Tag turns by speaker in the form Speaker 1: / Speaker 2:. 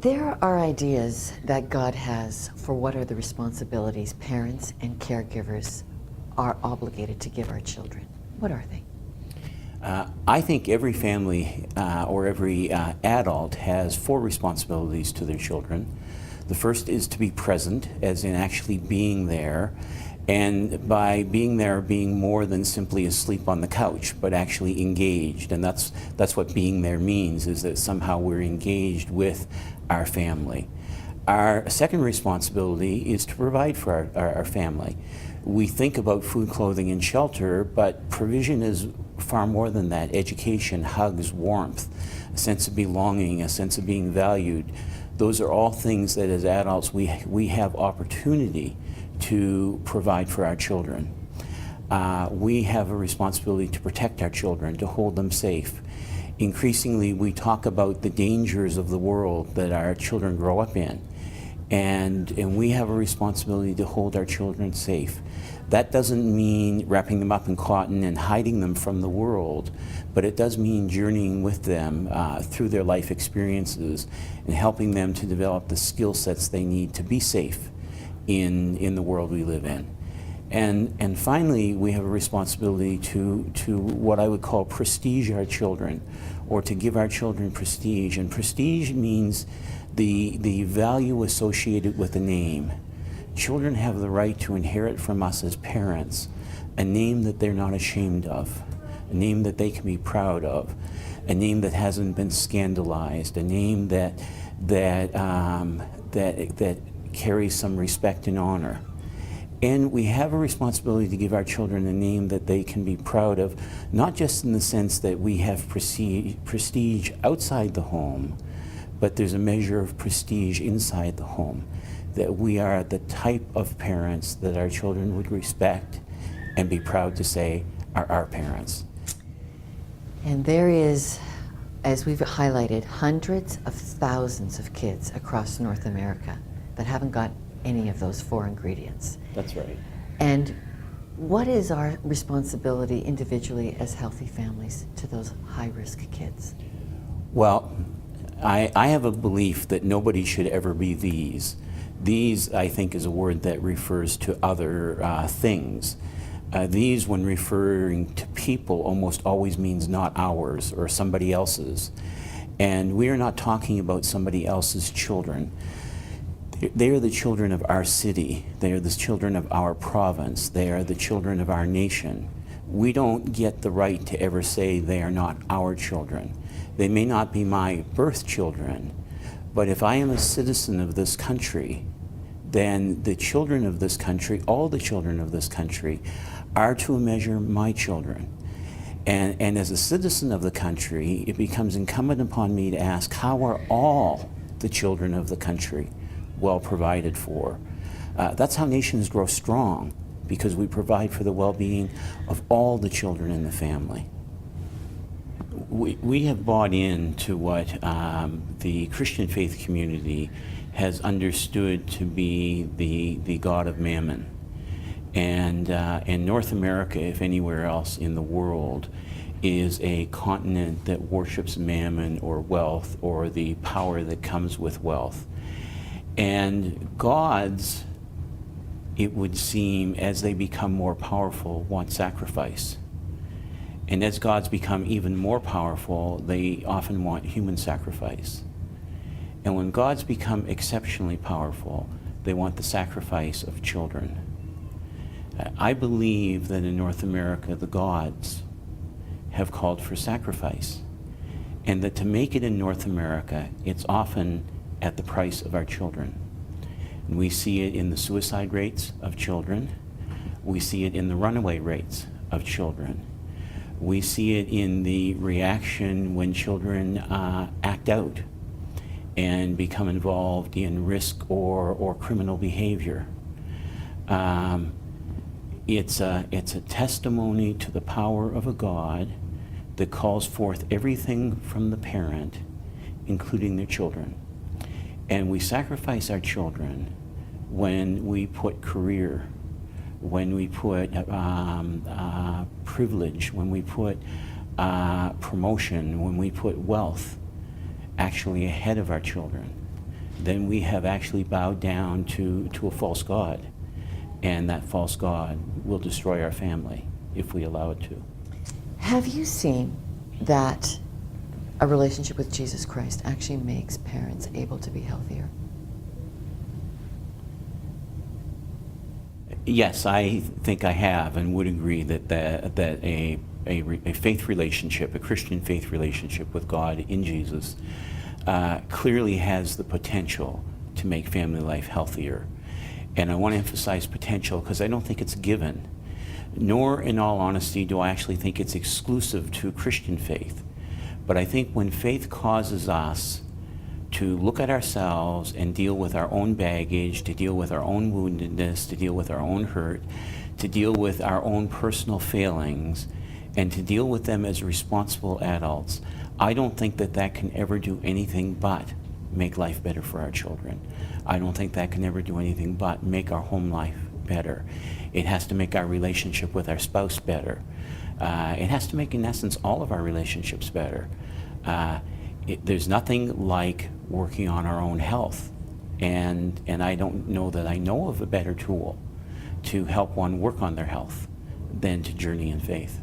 Speaker 1: There are ideas that God has for what are the responsibilities parents and caregivers are obligated to give our children. What are they?
Speaker 2: I think every family or every adult has four responsibilities to their children. The first is to be present, as in actually being there, and by being there, being more than simply asleep on the couch, but actually engaged. And that's what being there means, is that somehow we're engaged with our family. Our second responsibility is to provide for our family. We think about food, clothing, and shelter, but provision is far more than that. Education, hugs, warmth, a sense of belonging, a sense of being valued. Those are all things that as adults we have opportunity to provide for our children. We have a responsibility to protect our children, to hold them safe. Increasingly, we talk about the dangers of the world that our children grow up in. And we have a responsibility to hold our children safe. That doesn't mean wrapping them up in cotton and hiding them from the world, but it does mean journeying with them through their life experiences and helping them to develop the skill sets they need to be safe in the world we live in. And finally, we have a responsibility to what I would call prestige our children, or to give our children prestige. And prestige means the value associated with a name. Children have the right to inherit from us as parents a name that they're not ashamed of, a name that they can be proud of, a name that hasn't been scandalized, a name that carries some respect and honor. And we have a responsibility to give our children a name that they can be proud of, not just in the sense that we have prestige outside the home, but there's a measure of prestige inside the home, that we are the type of parents that our children would respect and be proud to say are our parents.
Speaker 1: And there is, as we've highlighted, hundreds of thousands of kids across North America that haven't got any of those four ingredients.
Speaker 2: That's right.
Speaker 1: And what is our responsibility individually as healthy families to those high-risk kids?
Speaker 2: Well, I have a belief that nobody should ever be these. These, I think, is a word that refers to other things. These, when referring to people, almost always means not ours or somebody else's. And we are not talking about somebody else's children. They are the children of our city. They are the children of our province. They are the children of our nation. We don't get the right to ever say they are not our children. They may not be my birth children, but if I am a citizen of this country, then the children of this country, all the children of this country, are to a measure my children. And as a citizen of the country, it becomes incumbent upon me to ask, how are all the children of the country well provided for? That's how nations grow strong, because we provide for the well-being of all the children in the family. We have bought into what the Christian faith community has understood to be the god of mammon. And North America, if anywhere else in the world, is a continent that worships mammon or wealth or the power that comes with wealth. And gods, it would seem, as they become more powerful, want sacrifice. And as gods become even more powerful, they often want human sacrifice. And when gods become exceptionally powerful, they want the sacrifice of children. I believe that in North America, the gods have called for sacrifice. And that to make it in North America, it's often at the price of our children. And we see it in the suicide rates of children. We see it in the runaway rates of children. We see it in the reaction when children act out and become involved in risk or criminal behavior. It's a testimony to the power of a God that calls forth everything from the parent, including their children. And we sacrifice our children when we put career, when we put privilege, when we put promotion, when we put wealth actually ahead of our children. then we have actually bowed down to a false god. And that false god will destroy our family if we allow it to.
Speaker 1: Have you seen that a relationship with Jesus Christ actually makes parents able to be healthier?
Speaker 2: Yes, I think I have, and would agree that a faith relationship, a Christian faith relationship with God in Jesus, clearly has the potential to make family life healthier. And I want to emphasize potential because I don't think it's given, nor in all honesty do I actually think it's exclusive to Christian faith. But I think when faith causes us to look at ourselves and deal with our own baggage, to deal with our own woundedness, to deal with our own hurt, to deal with our own personal failings, and to deal with them as responsible adults, I don't think that can ever do anything but make life better for our children. I don't think that can ever do anything but make our home life better. It has to make our relationship with our spouse better. It has to make, in essence, all of our relationships better. There's nothing like working on our own health, and I don't know that I know of a better tool to help one work on their health than to journey in faith.